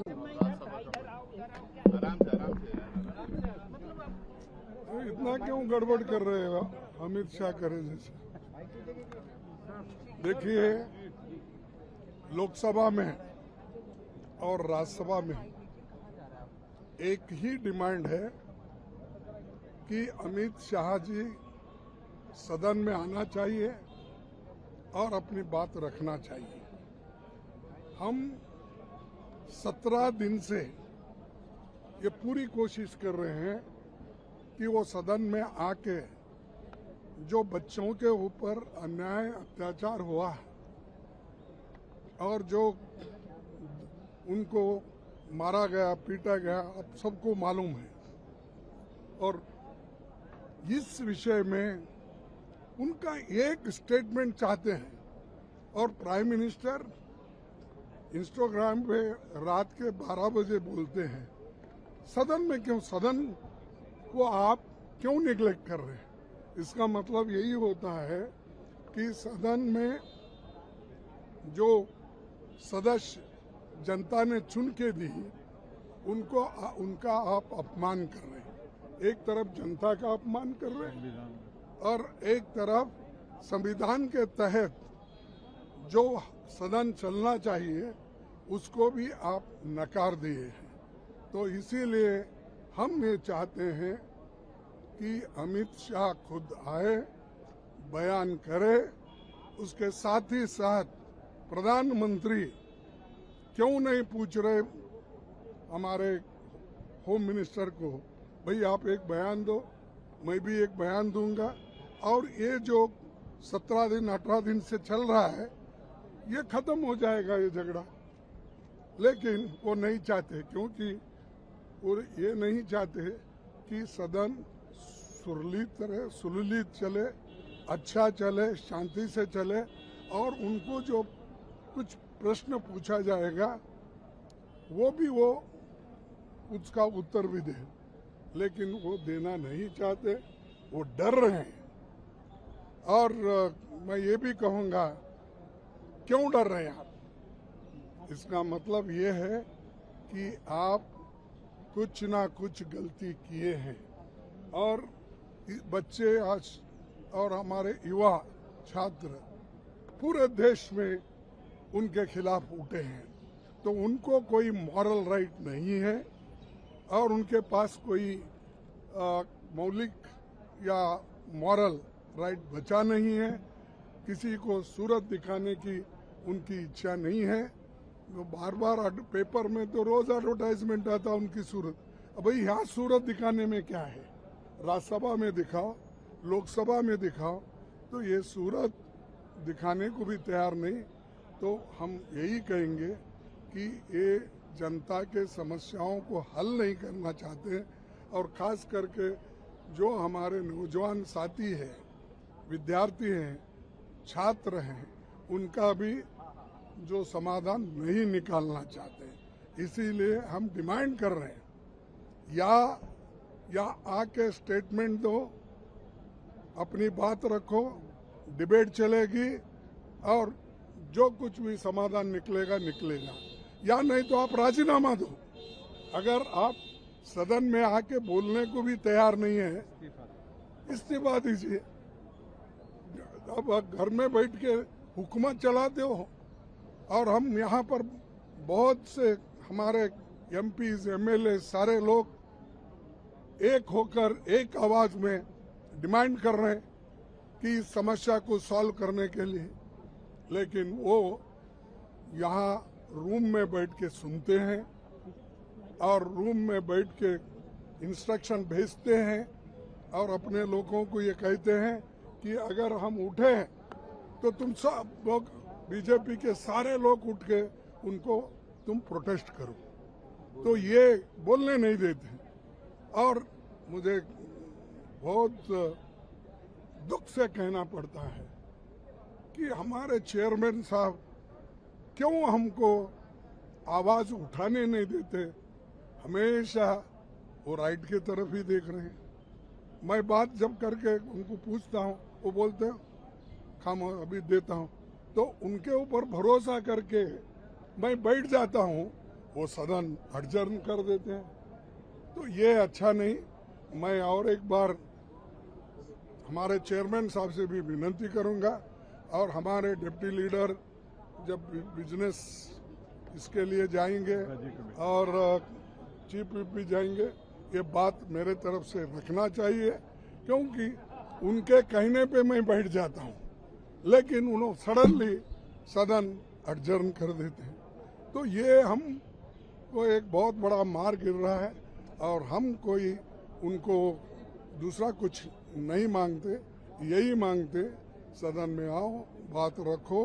इतना क्यों गड़बड़ कर रहे हो अमित शाह करे जैसे। देखिए, लोकसभा में और राज्यसभा में एक ही डिमांड है कि अमित शाह जी सदन में आना चाहिए और अपनी बात रखना चाहिए। हम 17 दिन से ये पूरी कोशिश कर रहे हैं कि वो सदन में आके जो बच्चों के ऊपर अन्याय अत्याचार हुआ है और जो उनको मारा गया पीटा गया अब सबको मालूम है, और इस विषय में उनका एक स्टेटमेंट चाहते हैं। और प्राइम मिनिस्टर इंस्टाग्राम पे रात के 12 बजे बोलते हैं, सदन में क्यों, सदन को आप क्यों निगलेक्ट कर रहे हैं। इसका मतलब यही होता है कि सदन में जो सदस्य जनता ने चुन के दी उनको उनका आप अपमान कर रहे हैं। एक तरफ जनता का अपमान कर रहे हैं और एक तरफ संविधान के तहत जो सदन चलना चाहिए उसको भी आप नकार दिए हैं। तो इसीलिए हम ये चाहते हैं कि अमित शाह खुद आए, बयान करे। उसके साथ ही साथ प्रधानमंत्री क्यों नहीं पूछ रहे हमारे होम मिनिस्टर को, भाई आप एक बयान दो, मैं भी एक बयान दूंगा। और ये जो 17 दिन 18 दिन से चल रहा है ये खत्म हो जाएगा ये झगड़ा। लेकिन वो नहीं चाहते, क्योंकि वो ये नहीं चाहते कि सदन सुललित चले, अच्छा चले, शांति से चले, और उनको जो कुछ प्रश्न पूछा जाएगा वो उसका उत्तर भी दे। लेकिन वो देना नहीं चाहते, वो डर रहे हैं। और मैं ये भी कहूँगा, क्यों डर रहे हैं आप? इसका मतलब ये है कि आप कुछ ना कुछ गलती किए हैं और बच्चे आज और हमारे युवा छात्र पूरे देश में उनके खिलाफ उठे हैं। तो उनको कोई मॉरल राइट नहीं है और उनके पास कोई मौलिक या मॉरल राइट बचा नहीं है। किसी को सूरत दिखाने की उनकी इच्छा नहीं है। वो बार बार पेपर में तो रोज एडवर्टाइजमेंट आता उनकी सूरत। अब भाई यहाँ सूरत दिखाने में क्या है? राज्यसभा में दिखाओ, लोकसभा में दिखाओ। तो ये सूरत दिखाने को भी तैयार नहीं। तो हम यही कहेंगे कि ये जनता के समस्याओं को हल नहीं करना चाहते, और खास करके जो हमारे नौजवान साथी हैं, विद्यार्थी हैं, छात्र हैं, उनका भी जो समाधान नहीं निकालना चाहते। इसीलिए हम डिमांड कर रहे हैं, या आके स्टेटमेंट दो, अपनी बात रखो, डिबेट चलेगी और जो कुछ भी समाधान निकलेगा, या नहीं तो आप राजीनामा दो। अगर आप सदन में आके बोलने को भी तैयार नहीं है, इस्तीफा दीजिए। अब घर में बैठ के हुकूमत चलाते हो, और हम यहाँ पर बहुत से हमारे एमपीज, एमएलए सारे लोग एक होकर एक आवाज में डिमांड कर रहे हैं कि इस समस्या को सॉल्व करने के लिए। लेकिन वो यहाँ रूम में बैठ के सुनते हैं और रूम में बैठ के इंस्ट्रक्शन भेजते हैं और अपने लोगों को ये कहते हैं कि अगर हम उठे तो तुम सब लोग, बीजेपी के सारे लोग उठ के उनको तुम प्रोटेस्ट करो। तो ये बोलने नहीं देते। और मुझे बहुत दुख से कहना पड़ता है कि हमारे चेयरमैन साहब क्यों हमको आवाज उठाने नहीं देते। हमेशा वो राइट की तरफ ही देख रहे हैं। मैं बात जब करके उनको पूछता हूँ, वो बोलते हैं खामो अभी देता हूँ। तो उनके ऊपर भरोसा करके मैं बैठ जाता हूँ, वो सदन अडजर्न कर देते हैं। तो ये अच्छा नहीं। मैं और एक बार हमारे चेयरमैन साहब से भी विनती करूंगा और हमारे डिप्टी लीडर जब बिजनेस इसके लिए जाएंगे और चीफ विप भी जाएंगे, ये बात मेरे तरफ से रखना चाहिए, क्योंकि उनके कहने पे मैं बैठ जाता हूँ, लेकिन उन्होंने सडनली सदन अडजर्न कर देते हैं। तो ये हम को एक बहुत बड़ा मार गिर रहा है और हम कोई उनको दूसरा कुछ नहीं मांगते, यही मांगते सदन में आओ, बात रखो,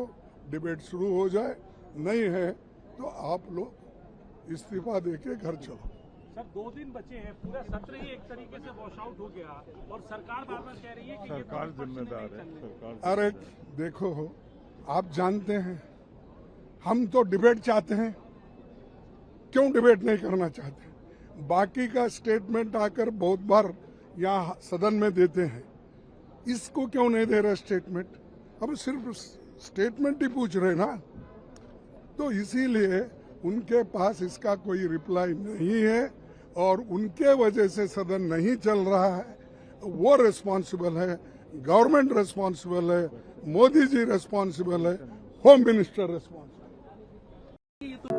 डिबेट शुरू हो जाए। नहीं है तो आप लोग इस्तीफा देके घर चलो। सर 2 दिन बचे हैं, पूरा सत्र ही एक तरीके से वॉश आउट हो गया और सरकार बार-बार कह रही है कि सरकार जिम्मेदार है। सरकार अरे देखो, आप जानते हैं हम तो डिबेट चाहते हैं, क्यों डिबेट नहीं करना चाहते? बाकी का स्टेटमेंट आकर बहुत बार यहाँ सदन में देते हैं, इसको क्यों नहीं दे रहे स्टेटमेंट? अब सिर्फ स्टेटमेंट ही पूछ रहे ना, तो इसीलिए उनके पास इसका कोई रिप्लाई नहीं है और उनके वजह से सदन नहीं चल रहा है। वो रिस्पॉन्सिबल है, गवर्नमेंट रिस्पॉन्सिबल है, मोदी जी रिस्पॉन्सिबल है, होम मिनिस्टर रिस्पॉन्सिबल है।